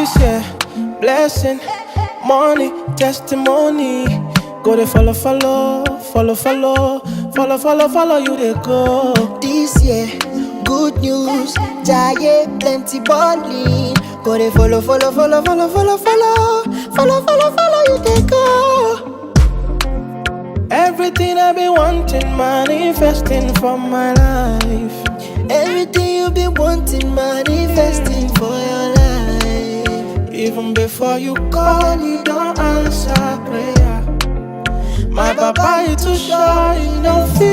This year, blessing, money, testimony. Go they follow, follow, follow, follow, follow, follow, follow you they go. This year, good news, giant plenty balling. Go they follow, follow, follow, follow, follow, follow, follow, follow, follow you they go. Everything I've been wanting, manifesting for my life. Everything you been wanting, manifesting for your life. Even before you call, you don't answer prayer. My papa is too shy, you don't feel